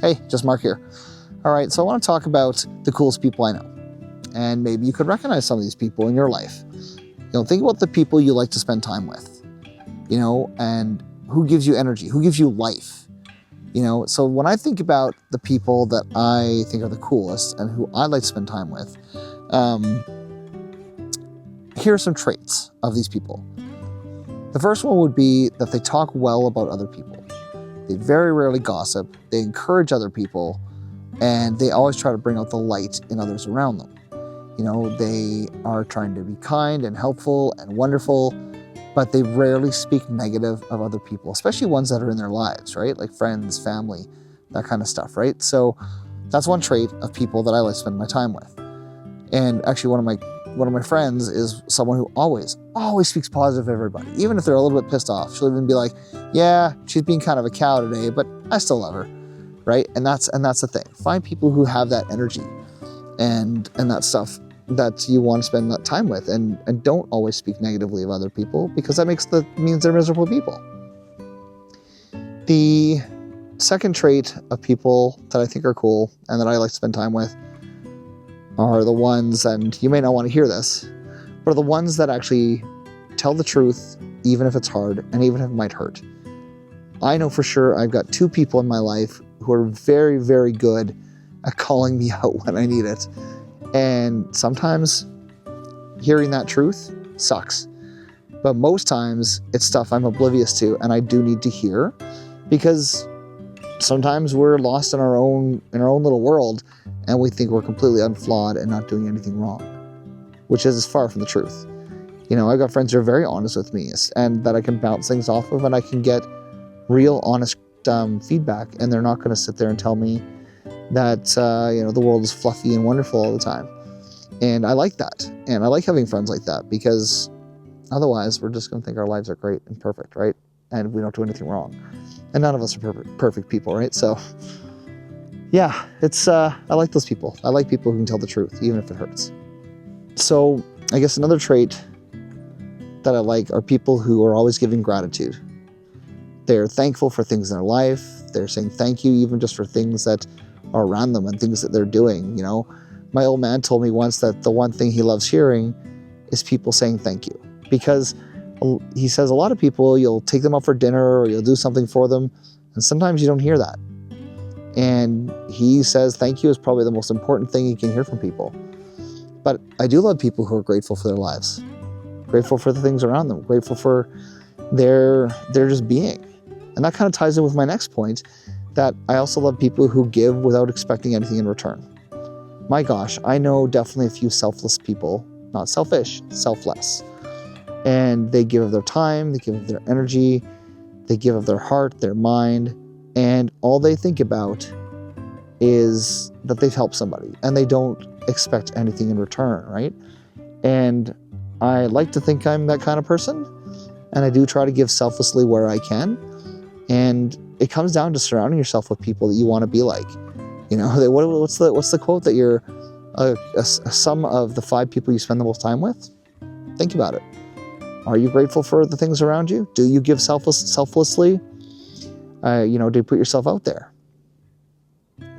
Hey, just Mark here. All right, so I want to talk about the coolest people I know. And maybe you could recognize some of these people in your life. Think about the people you like to spend time with, and who gives you energy, who gives you life. So when I think about the people that I think are the coolest and who I like to spend time with, here are some traits of these people. The first one would be that they talk well about other people. They very rarely gossip, they encourage other people, and they always try to bring out the light in others around them. They are trying to be kind and helpful and wonderful, but they rarely speak negative of other people, especially ones that are in their lives, right? Like friends, family, that kind of stuff, right? So that's one trait of people that I like to spend my time with. And actually one of my friends is someone who always speaks positive of everybody, even if they're a little bit pissed off. She'll even be like, yeah, she's being kind of a cow today, but I still love her, right? And that's the thing. Find people who have that energy and that stuff that you want to spend that time with, and don't always speak negatively of other people, because that means they're miserable people. The second trait of people that I think are cool and that I like to spend time with are the ones, and you may not want to hear this, but are the ones that actually tell the truth, even if it's hard and even if it might hurt. I know for sure I've got two people in my life who are very, very good at calling me out when I need it. And sometimes hearing that truth sucks. But most times it's stuff I'm oblivious to and I do need to hear, because sometimes we're lost in our own little world and we think we're completely unflawed and not doing anything wrong, which is far from the truth. I've got friends who are very honest with me and that I can bounce things off of, and I can get real honest feedback, and they're not going to sit there and tell me that the world is fluffy and wonderful all the time. And I like that. And I like having friends like that, because otherwise we're just going to think our lives are great and perfect, right? And we don't do anything wrong. And none of us are perfect people, right? So yeah, I like those people. I like people who can tell the truth, even if it hurts. So I guess another trait that I like are people who are always giving gratitude. They're thankful for things in their life. They're saying thank you even just for things that are around them and things that they're doing. My old man told me once that the one thing he loves hearing is people saying thank you, because he says a lot of people, you'll take them out for dinner or you'll do something for them, and sometimes you don't hear that. And he says thank you is probably the most important thing you can hear from people. But I do love people who are grateful for their lives, grateful for the things around them, grateful for their just being. And that kind of ties in with my next point, that I also love people who give without expecting anything in return. My gosh, I know definitely a few selfless people, not selfish, selfless. And they give of their time, they give of their energy, they give of their heart, their mind, and all they think about is that they've helped somebody, and they don't expect anything in return, right? And I like to think I'm that kind of person, and I do try to give selflessly where I can. And it comes down to surrounding yourself with people that you want to be like. What's the quote that you're a sum of the 5 people you spend the most time with? Think about it. Are you grateful for the things around you? Do you give selflessly? Do you put yourself out there?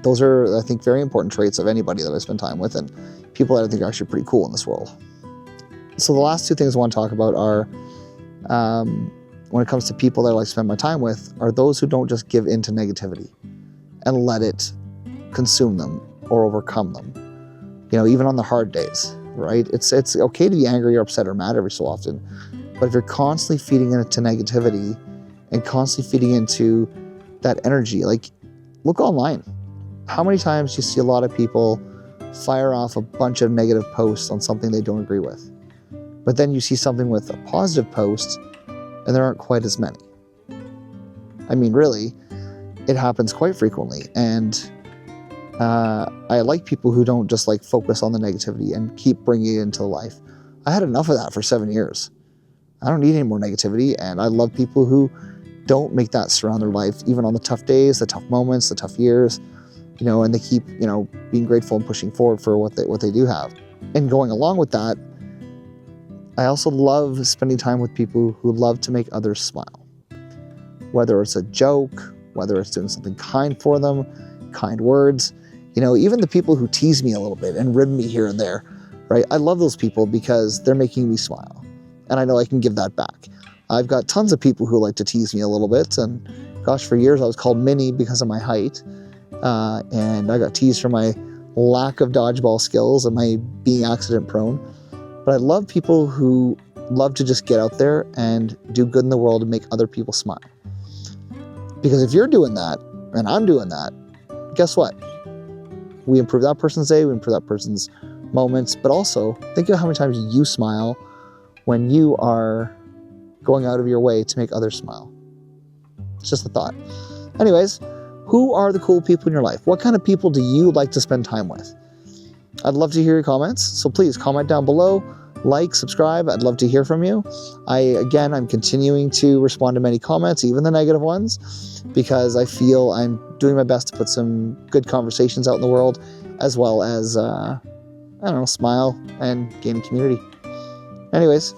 Those are, I think, very important traits of anybody that I spend time with, and people that I think are actually pretty cool in this world. So the last 2 things I want to talk about are, when it comes to people that I like to spend my time with, are those who don't just give in to negativity and let it consume them or overcome them. Even on the hard days, right? It's okay to be angry or upset or mad every so often, but if you're constantly feeding into negativity and constantly feeding into that energy, like, look online. How many times do you see a lot of people fire off a bunch of negative posts on something they don't agree with? But then you see something with a positive post, and there aren't quite as many. I mean, really, it happens quite frequently. And I like people who don't just focus on the negativity and keep bringing it into life. I had enough of that for 7 years. I don't need any more negativity. And I love people who don't make that surround their life, even on the tough days, the tough moments, the tough years, and they keep, being grateful and pushing forward for what they do have. And going along with that, I also love spending time with people who love to make others smile. Whether it's a joke, whether it's doing something kind for them, kind words. Even the people who tease me a little bit and rib me here and there, right? I love those people because they're making me smile. And I know I can give that back. I've got tons of people who like to tease me a little bit. And gosh, for years I was called Mini because of my height. And I got teased for my lack of dodgeball skills and my being accident prone. But I love people who love to just get out there and do good in the world and make other people smile. Because if you're doing that and I'm doing that, guess what? We improve that person's day, we improve that person's moments, but also think of how many times you smile when you are going out of your way to make others smile. It's just a thought. Anyways, who are the cool people in your life? What kind of people do you like to spend time with? I'd love to hear your comments, so please comment down below, like, subscribe. I'd love to hear from you. I'm continuing to respond to many comments, even the negative ones, because I feel I'm doing my best to put some good conversations out in the world, as well as, smile and gain a community. Anyways,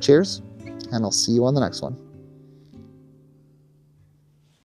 cheers, and I'll see you on the next one.